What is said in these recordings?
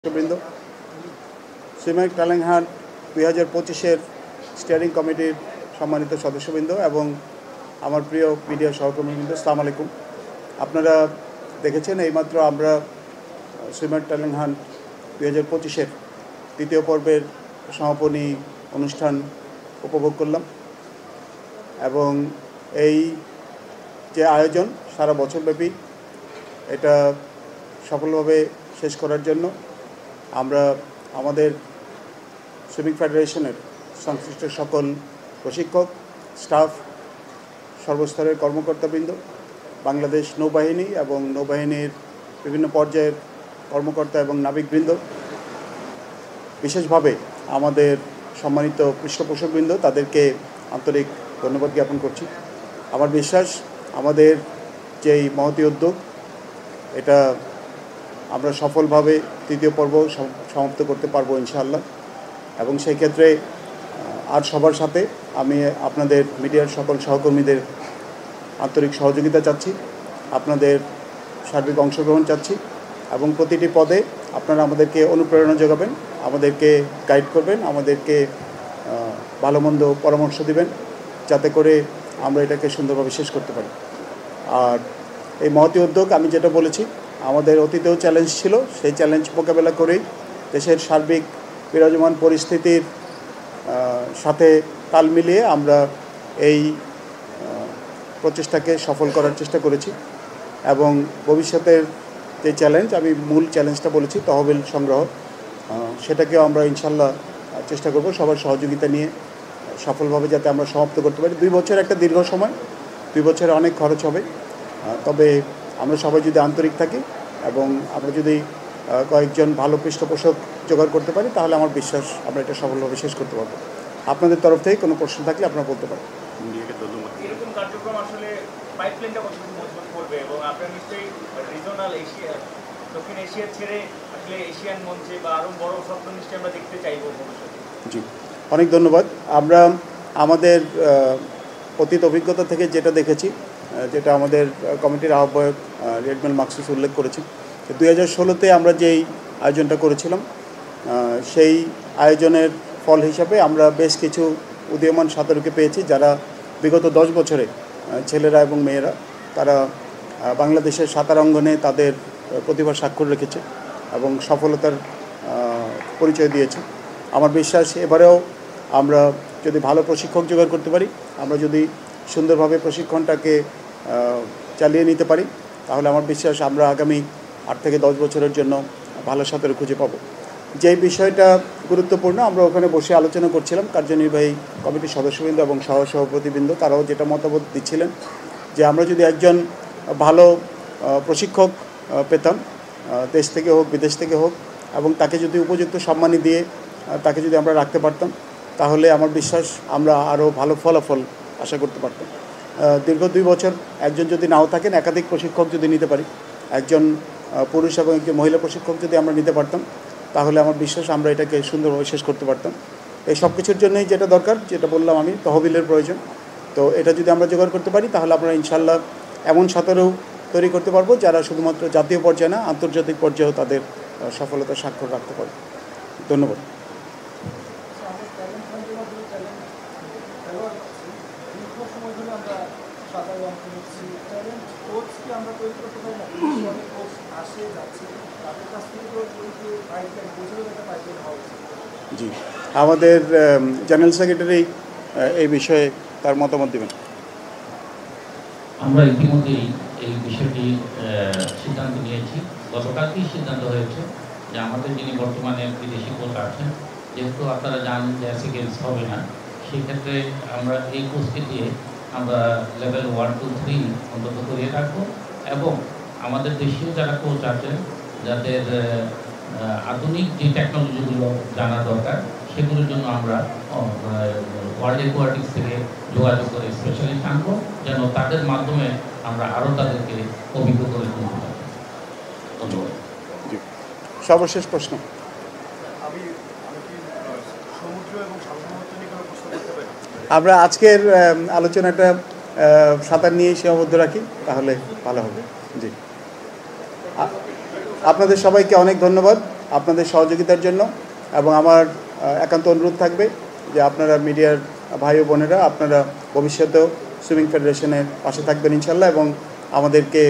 বৃন্দ, সুইমেক টালেংহাট 2025-এর স্টিয়ারিং কমিটির সম্মানিত সদস্যবৃন্দ এবং আমার প্রিয় মিডিয়া সহকর্মীবৃন্দ, আসসালামু আলাইকুম। আপনারা দেখেছেন এইমাত্র আমরা সুইমেক টালেংহাট 2025-এর তৃতীয় পর্বের সমাপনী অনুষ্ঠান উপভোগ করলাম এবং এই যে আয়োজন সারা বছরব্যাপী এটা সফলভাবে শেষ করার জন্য আমরা আমাদের সুইমিং ফেডারেশনের সংশ্লিষ্ট সকল প্রশিক্ষক, স্টাফ, সর্বস্তরের কর্মকর্তাবৃন্দ, বাংলাদেশ নৌবাহিনী এবং নৌবাহিনীর বিভিন্ন পর্যায়ের কর্মকর্তা এবং নাবিকবৃন্দ, বিশেষভাবে আমাদের সম্মানিত পৃষ্ঠপোষকবৃন্দ, তাদেরকে আন্তরিক ধন্যবাদ জ্ঞাপন করছি। আমার বিশ্বাস আমাদের যেই মহতী উদ্যোগ এটা আমরা সফলভাবে তৃতীয় পর্ব সমাপ্ত করতে পারবো ইনশাআল্লাহ। এবং সেই ক্ষেত্রে আর সবার সাথে আমি আপনাদের মিডিয়ার সকল সহকর্মীদের আন্তরিক সহযোগিতা চাচ্ছি, আপনাদের সার্বিক অংশগ্রহণ চাচ্ছি এবং প্রতিটি পদে আপনারা আমাদেরকে অনুপ্রেরণা যোগাবেন, আমাদেরকে গাইড করবেন, আমাদেরকে ভালো মন্দ পরামর্শ দিবেন, যাতে করে আমরা এটাকে সুন্দরভাবে শেষ করতে পারি। আর এই মহতী উদ্যোগ আমি যেটা বলেছি, আমাদের অতীতেও চ্যালেঞ্জ ছিল, সেই চ্যালেঞ্জ মোকাবেলা করেই দেশের সার্বিক বিরাজমান পরিস্থিতির সাথে তাল মিলিয়ে আমরা এই প্রচেষ্টাকে সফল করার চেষ্টা করেছি। এবং ভবিষ্যতের যে চ্যালেঞ্জ, আমি মূল চ্যালেঞ্জটা বলেছি তহবিল সংগ্রহ, সেটাকেও আমরা ইনশাল্লাহ চেষ্টা করব সবার সহযোগিতা নিয়ে সফলভাবে যাতে আমরা সমাপ্ত করতে পারি। 2 বছর একটা দীর্ঘ সময়, 2 বছরে অনেক খরচ হবে, তবে আমরা সবাই যদি আন্তরিক থাকি এবং আমরা যদি কয়েকজন ভালো পৃষ্ঠপোষক জোগাড় করতে পারি, তাহলে আমার বিশ্বাস আমরা এটা সফলভাবে শেষ করতে পারবো। আপনাদের তরফ থেকে কোনো প্রশ্ন থাকলে আপনারা বলতে পারেন। এরকম কার্যক্রম আসলে পাইপলাইনটা কতটুকু মজবুত করবে এবং আপনারা নিশ্চয়ই রিজনাল এশিয়া, দক্ষিণ এশিয়া ছেড়ে আসলে এশিয়ান মঞ্চে বা আরও বড় স্বপ্ন নিশ্চয়ই আমরা দেখতে চাইব ভবিষ্যতে। জি, অনেক ধন্যবাদ। আমরা আমাদের অতীত অভিজ্ঞতা থেকে যেটা দেখেছি, যেটা আমাদের কমিটির আহ্বায়ক রেডমেল মাকসুস উল্লেখ করেছেন, 2016-তে আমরা যেই আয়োজনটা করেছিলাম, সেই আয়োজনের ফল হিসাবে আমরা বেশ কিছু উদীয়মান সাঁতারুকে পেয়েছি, যারা বিগত 10 বছরে ছেলেরা এবং মেয়েরা তারা বাংলাদেশের সাঁতার অঙ্গনে তাদের প্রতিভা স্বাক্ষর রেখেছে এবং সফলতার পরিচয় দিয়েছে। আমার বিশ্বাস এবারেও আমরা যদি ভালো প্রশিক্ষক জোগাড় করতে পারি, আমরা যদি সুন্দরভাবে প্রশিক্ষণটাকে চালিয়ে নিতে পারি, তাহলে আমার বিশ্বাস আমরা আগামী 8 থেকে 10 বছরের জন্য ভালো সাঁতারু খুঁজে পাবো। যেই বিষয়টা গুরুত্বপূর্ণ, আমরা ওখানে বসে আলোচনা করছিলাম, কার্যনির্বাহী কমিটির সদস্যবৃন্দ এবং সহসভাপতিবৃন্দ তারাও যেটা মতামত দিচ্ছিলেন যে আমরা যদি একজন ভালো প্রশিক্ষক পেতাম, দেশ থেকে হোক বিদেশ থেকে হোক, এবং তাকে যদি উপযুক্ত সম্মানী দিয়ে তাকে যদি আমরা রাখতে পারতাম, তাহলে আমার বিশ্বাস আমরা আরও ভালো ফলাফল আশা করতে পারতাম। দীর্ঘ 2 বছর একজন যদি নাও থাকেন, একাধিক প্রশিক্ষক যদি নিতে পারি, একজন পুরুষ এবং একজন মহিলা প্রশিক্ষক যদি আমরা নিতে পারতাম, তাহলে আমার বিশ্বাস আমরা এটাকে সুন্দরভাবে শেষ করতে পারতাম। এই সব কিছুর জন্যই যেটা দরকার, যেটা বললাম আমি, তহবিলের প্রয়োজন। তো এটা যদি আমরা জোগাড় করতে পারি, তাহলে আমরা ইনশাল্লাহ এমন সাঁতারু তৈরি করতে পারবো যারা শুধুমাত্র জাতীয় পর্যায়ে না, আন্তর্জাতিক পর্যায়েও তাদের সফলতার স্বাক্ষর রাখতে পারে। ধন্যবাদ। জি, আমাদের জেনারেল সেক্রেটারি এই বিষয়ে তার মতামত দেবেন। আমরা ইতিমধ্যেই এই বিষয়টি সিদ্ধান্ত নিয়েছি। গতকালকেই সিদ্ধান্ত হয়েছে যে আমাদের যিনি বর্তমানে বিদেশি কোচ আছেন, যেহেতু আপনারা জানেন যে এসএ গেমস হবে না, সেক্ষেত্রে আমরা এই কোচকে দিয়ে আমরা লেভেল 1, 2, 3 অন্তত করিয়ে রাখবো এবং আমাদের দেশীয় যারা কোচ আছেন, যাদের আধুনিক যে টেকনোলজিগুলো জানা দরকার, সেগুলোর জন্য আমরা ওয়ার্ল্ড অ্যাকোয়াটিক্স থেকে যোগাযোগ করে স্পেশালিস্ট আনবো, যেন তাদের মাধ্যমে আমরা আরও তাদেরকে অভিজ্ঞ করে তুলতে পারি। ধন্যবাদ। সর্বশেষ প্রশ্ন। আমরা আজকের আলোচনাটা সাঁতার নিয়েই সীমাবদ্ধ রাখি, তাহলে ভালো হবে। জি, আপনাদের সবাইকে অনেক ধন্যবাদ। আপনাদের সহযোগিতার জন্য। এবং আমার একান্ত অনুরোধ থাকবে যে আপনারা মিডিয়ার ভাই ও বোনেরা আপনারা ভবিষ্যতেও সুইমিং ফেডারেশনের পাশে থাকবেন ইনশাল্লাহ, এবং আমাদেরকে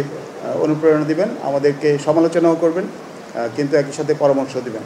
অনুপ্রেরণা দিবেন, আমাদেরকে সমালোচনাও করবেন, কিন্তু একই সাথে পরামর্শ দিবেন।